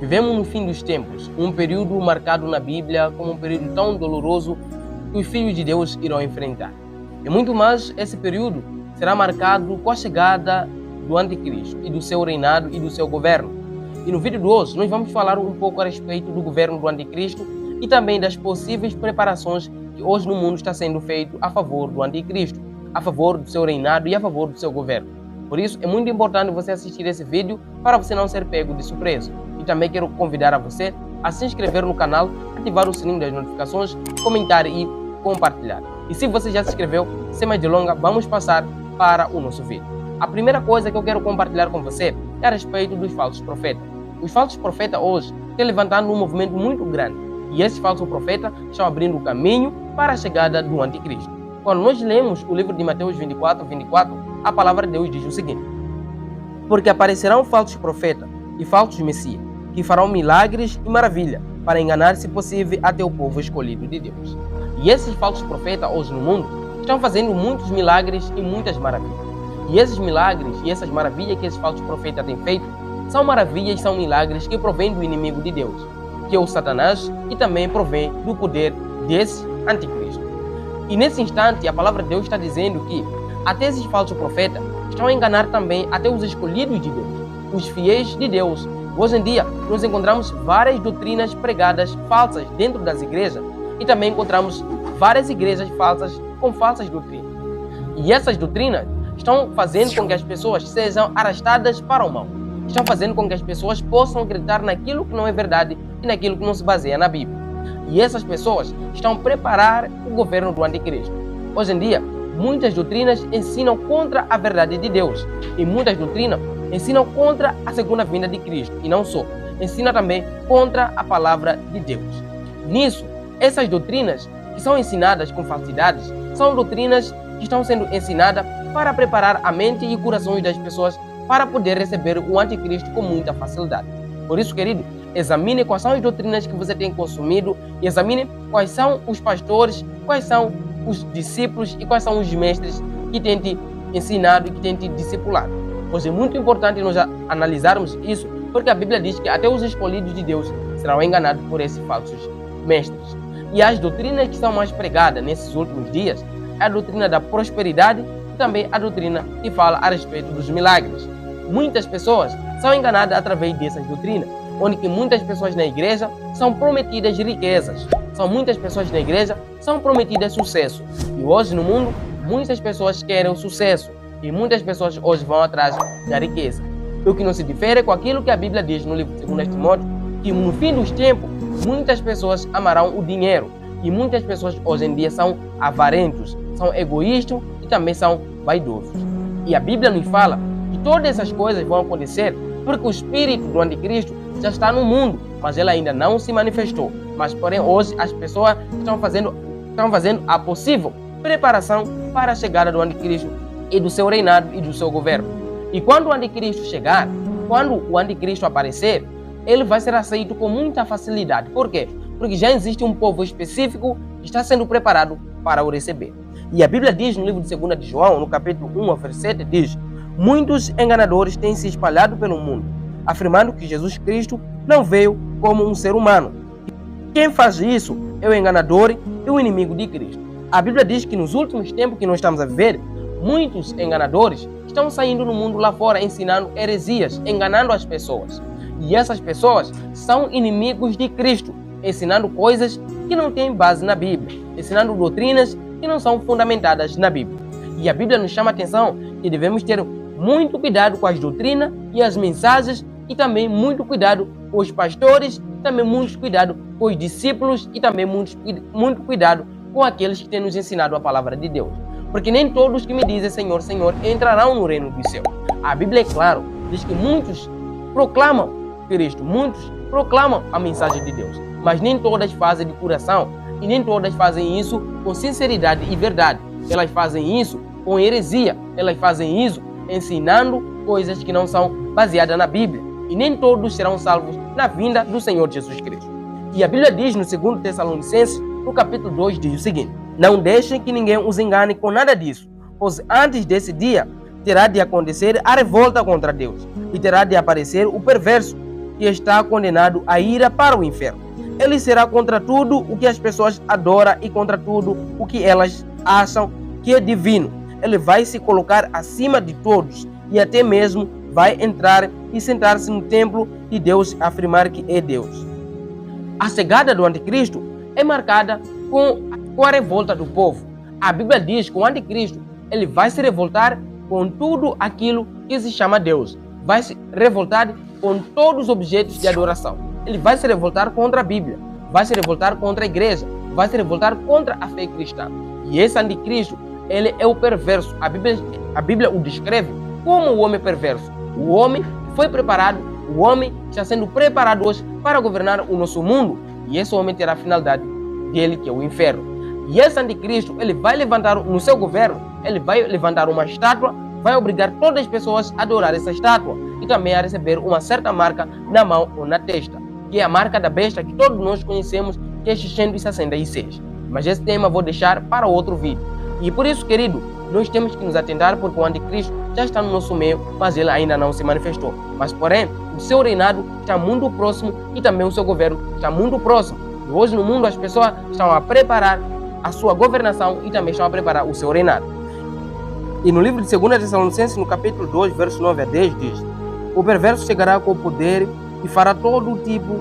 Vivemos no fim dos tempos, um período marcado na Bíblia como um período tão doloroso que os filhos de Deus irão enfrentar. E muito mais, esse período será marcado com a chegada do Anticristo e do seu reinado e do seu governo. E no vídeo de hoje nós vamos falar um pouco a respeito do governo do Anticristo e também das possíveis preparações que hoje no mundo está sendo feito a favor do Anticristo, a favor do seu reinado e a favor do seu governo. Por isso é muito importante você assistir esse vídeo para você não ser pego de surpresa. E também quero convidar a você a se inscrever no canal, ativar o sininho das notificações, comentar e compartilhar. E se você já se inscreveu, sem mais delongas, vamos passar para o nosso vídeo. A primeira coisa que eu quero compartilhar com você é a respeito dos falsos profetas. Os falsos profetas hoje estão levantando um movimento muito grande. E esses falsos profetas estão abrindo o caminho para a chegada do Anticristo. Quando nós lemos o livro de Mateus 24, a palavra de Deus diz o seguinte: porque aparecerão falsos profetas e falsos messias, que farão milagres e maravilha, para enganar, se possível, até o povo escolhido de Deus. E esses falsos profetas hoje no mundo estão fazendo muitos milagres e muitas maravilhas. E esses milagres e essas maravilhas que esses falsos profetas têm feito são maravilhas, são milagres que provêm do inimigo de Deus, que é o Satanás, e também provém do poder desse Anticristo. E nesse instante a palavra de Deus está dizendo que até esses falsos profetas estão a enganar também até os escolhidos de Deus, os fiéis de Deus. Hoje em dia nós encontramos várias doutrinas pregadas falsas dentro das igrejas e também encontramos várias igrejas falsas com falsas doutrinas. E essas doutrinas estão fazendo com que as pessoas sejam arrastadas para o mal. Estão fazendo com que as pessoas possam acreditar naquilo que não é verdade e naquilo que não se baseia na Bíblia. E essas pessoas estão a preparar o governo do Anticristo. Hoje em dia, muitas doutrinas ensinam contra a verdade de Deus. E muitas doutrinas ensinam contra a segunda vinda de Cristo. E não só, ensinam também contra a palavra de Deus. Nisso, essas doutrinas que são ensinadas com falsidades, são doutrinas que estão sendo ensinadas para preparar a mente e corações das pessoas para poder receber o Anticristo com muita facilidade. Por isso, querido, examine quais são as doutrinas que você tem consumido e examine quais são os pastores, quais são os discípulos e quais são os mestres que têm te ensinado e que têm te discipulado. Pois é muito importante nós analisarmos isso, porque a Bíblia diz que até os escolhidos de Deus serão enganados por esses falsos mestres. E as doutrinas que são mais pregadas nesses últimos dias é a doutrina da prosperidade e também a doutrina que fala a respeito dos milagres. Muitas pessoas são enganadas através dessas doutrinas, onde que muitas pessoas na igreja são prometidas riquezas, muitas pessoas na igreja são prometidas sucesso. E hoje no mundo, muitas pessoas querem o sucesso e muitas pessoas hoje vão atrás da riqueza. O que não se difere com aquilo que a Bíblia diz no livro de 2 Timóteo, que no fim dos tempos, muitas pessoas amarão o dinheiro e muitas pessoas hoje em dia são avarentos, são egoístas e também são vaidosos. E a Bíblia nos fala que todas essas coisas vão acontecer porque o espírito do Anticristo já está no mundo, mas ele ainda não se manifestou. Mas, porém, hoje as pessoas estão fazendo a possível preparação para a chegada do Anticristo e do seu reinado e do seu governo. E quando o Anticristo chegar, quando o Anticristo aparecer, ele vai ser aceito com muita facilidade. Por quê? Porque já existe um povo específico que está sendo preparado para o receber. E a Bíblia diz no livro de 2 de João, no capítulo 1, verso 7, diz: muitos enganadores têm se espalhado pelo mundo, afirmando que Jesus Cristo não veio como um ser humano. Quem faz isso é o enganador e o inimigo de Cristo. A Bíblia diz que nos últimos tempos que nós estamos a viver, muitos enganadores estão saindo no mundo lá fora ensinando heresias, enganando as pessoas. E essas pessoas são inimigos de Cristo, ensinando coisas que não têm base na Bíblia, ensinando doutrinas que não são fundamentadas na Bíblia. E a Bíblia nos chama a atenção que devemos ter muito cuidado com as doutrinas e as mensagens e também muito cuidado com os pastores, também muito cuidado com os discípulos e também muito cuidado com aqueles que têm nos ensinado a palavra de Deus. Porque nem todos que me dizem Senhor, Senhor entrarão no reino dos céus. A Bíblia é claro, diz que muitos proclamam Cristo, muitos proclamam a mensagem de Deus, mas nem todas fazem de coração e nem todas fazem isso com sinceridade e verdade. Elas fazem isso com heresia, elas fazem isso ensinando coisas que não são baseadas na Bíblia. E nem todos serão salvos na vinda do Senhor Jesus Cristo. E a Bíblia diz no 2 Tessalonicenses, no capítulo 2, diz o seguinte: não deixem que ninguém os engane com nada disso, pois antes desse dia terá de acontecer a revolta contra Deus, e terá de aparecer o perverso, que está condenado a ir para o inferno. Ele será contra tudo o que as pessoas adoram e contra tudo o que elas acham que é divino. Ele vai se colocar acima de todos e até mesmo vai entrar e sentar-se no templo de Deus e afirmar que é Deus. A chegada do anticristo é marcada com a revolta do povo. A Bíblia diz que o anticristo ele vai se revoltar com tudo aquilo que se chama Deus. Vai se revoltar com todos os objetos de adoração. Ele vai se revoltar contra a Bíblia, vai se revoltar contra a igreja, vai se revoltar contra a fé cristã. E esse anticristo, ele é o perverso. A Bíblia o descreve como o homem perverso. O homem foi preparado, o homem está sendo preparado hoje para governar o nosso mundo. E esse homem terá a finalidade dele, que é o inferno. E esse anticristo, ele vai levantar no seu governo, ele vai levantar uma estátua, vai obrigar todas as pessoas a adorar essa estátua e também a receber uma certa marca na mão ou na testa, que é a marca da besta que todos nós conhecemos, que é 666. Mas esse tema vou deixar para outro vídeo. E por isso, querido, nós temos que nos atentar, porque o anticristo já está no nosso meio, mas ele ainda não se manifestou. Mas, porém, o seu reinado está muito próximo e também o seu governo está muito próximo. E hoje no mundo as pessoas estão a preparar a sua governação e também estão a preparar o seu reinado. E no livro de 2 Tessalonicenses, no capítulo 2, verso 9 a 10, diz: o perverso chegará com o poder e fará todo tipo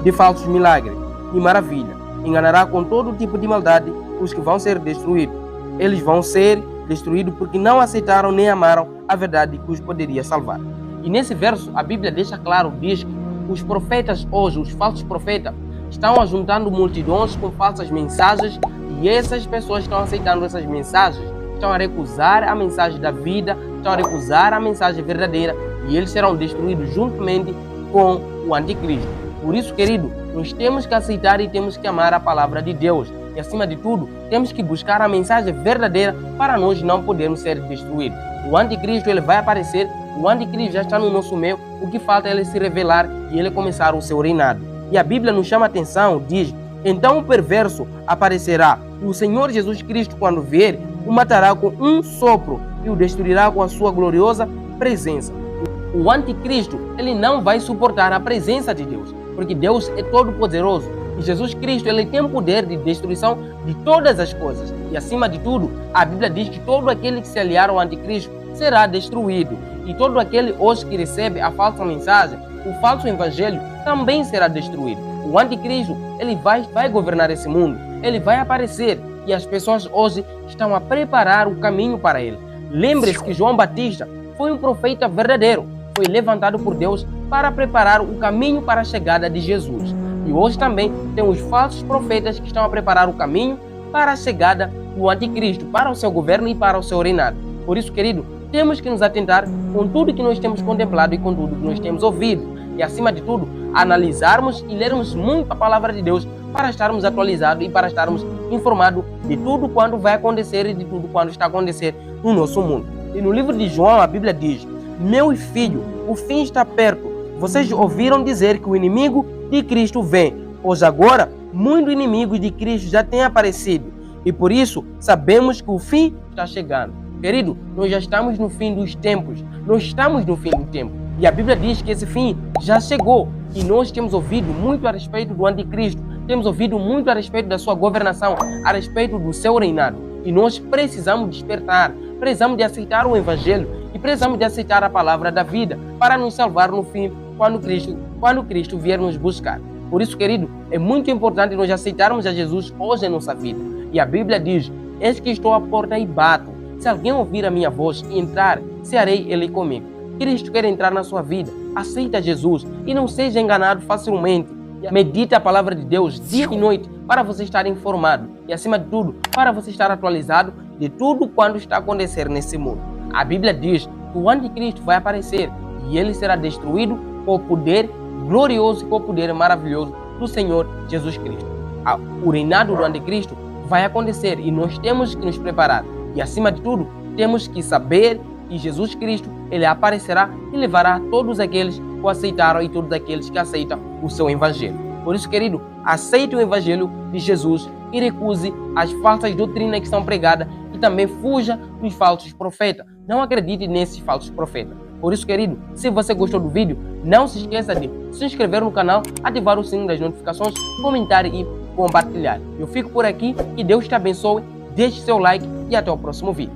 de falsos milagres e maravilha. Enganará com todo tipo de maldade os que vão ser destruídos. Eles vão ser destruídos porque não aceitaram nem amaram a verdade que os poderia salvar. E nesse verso a Bíblia deixa claro, diz que os profetas hoje, os falsos profetas, estão ajuntando multidões com falsas mensagens, e essas pessoas estão aceitando essas mensagens, estão a recusar a mensagem da vida, estão a recusar a mensagem verdadeira, e eles serão destruídos juntamente com o anticristo. Por isso, querido, nós temos que aceitar e temos que amar a palavra de Deus. E acima de tudo, temos que buscar a mensagem verdadeira para nós não podermos ser destruídos. O anticristo ele vai aparecer, o anticristo já está no nosso meio, o que falta é ele se revelar e ele começar o seu reinado. E a Bíblia nos chama a atenção, diz: então o perverso aparecerá, e o Senhor Jesus Cristo, quando vier, o matará com um sopro e o destruirá com a sua gloriosa presença. O anticristo ele não vai suportar a presença de Deus, porque Deus é todo-poderoso. E Jesus Cristo ele tem poder de destruição de todas as coisas. E acima de tudo, a Bíblia diz que todo aquele que se aliar ao anticristo será destruído. E todo aquele hoje que recebe a falsa mensagem, o falso evangelho, também será destruído. O anticristo ele vai governar esse mundo. Ele vai aparecer. E as pessoas hoje estão a preparar o caminho para ele. Lembre-se que João Batista foi um profeta verdadeiro. Foi levantado por Deus para preparar o caminho para a chegada de Jesus. E hoje também tem os falsos profetas que estão a preparar o caminho para a chegada do anticristo, para o seu governo e para o seu reinado. Por isso, querido, temos que nos atentar com tudo que nós temos contemplado e com tudo que nós temos ouvido. E, acima de tudo, analisarmos e lermos muito a palavra de Deus para estarmos atualizados e para estarmos informados de tudo quanto vai acontecer e de tudo quanto está a acontecer no nosso mundo. E no livro de João, a Bíblia diz: meu filho, o fim está perto. Vocês ouviram dizer que o inimigo de Cristo vem, pois agora muitos inimigos de Cristo já têm aparecido, e por isso sabemos que o fim está chegando. Querido, nós já estamos no fim dos tempos, nós estamos no fim do tempo, e a Bíblia diz que esse fim já chegou, e nós temos ouvido muito a respeito do anticristo, temos ouvido muito a respeito da sua governação, a respeito do seu reinado, e nós precisamos despertar, precisamos de aceitar o evangelho, e precisamos de aceitar a palavra da vida para nos salvar no fim, quando Cristo vier nos buscar. Por isso, querido, é muito importante nós aceitarmos a Jesus hoje em nossa vida. E a Bíblia diz: eis que estou à porta e bato. Se alguém ouvir a minha voz e entrar, cearei ele comigo. Cristo quer entrar na sua vida. Aceita Jesus e não seja enganado facilmente. Medite a palavra de Deus dia e noite para você estar informado. E, acima de tudo, para você estar atualizado de tudo quanto está acontecendo nesse mundo. A Bíblia diz que o anticristo vai aparecer e ele será destruído com o poder glorioso e com o poder maravilhoso do Senhor Jesus Cristo. O reinado do anticristo vai acontecer e nós temos que nos preparar. E, acima de tudo, temos que saber que Jesus Cristo ele aparecerá e levará todos aqueles que o aceitaram e todos aqueles que aceitam o seu evangelho. Por isso, querido, aceite o evangelho de Jesus e recuse as falsas doutrinas que são pregadas e também fuja dos falsos profetas. Não acredite nesses falsos profetas. Por isso, querido, se você gostou do vídeo, não se esqueça de se inscrever no canal, ativar o sininho das notificações, comentar e compartilhar. Eu fico por aqui, que Deus te abençoe, deixe seu like e até o próximo vídeo.